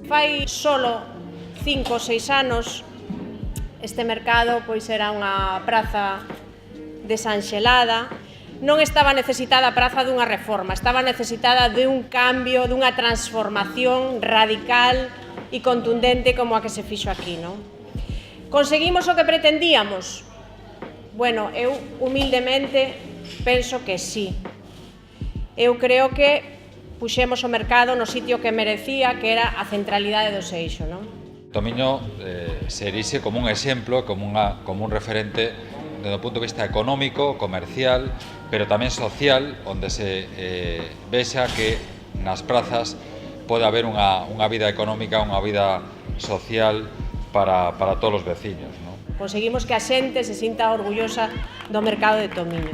Fai solo 5 ou 6 anos este mercado pois era unha praza desanxelada, non estaba necesitada a praza dunha reforma, estaba necesitada de un cambio, dunha transformación radical e contundente como a que se fixo aquí, non? Conseguimos o que pretendíamos? Bueno, eu humildemente penso que sí. Eu creo que puxemos o mercado no sitio que merecía, que era a centralidade do Seixo, non? Tomiño se erixe como un exemplo, como un referente desde o punto de vista económico, comercial, pero tamén social, onde se vexa que nas prazas pode haber unha vida económica, unha vida social para todos os veciños, non? Conseguimos que a xente se sinta orgullosa do mercado de Tomiño.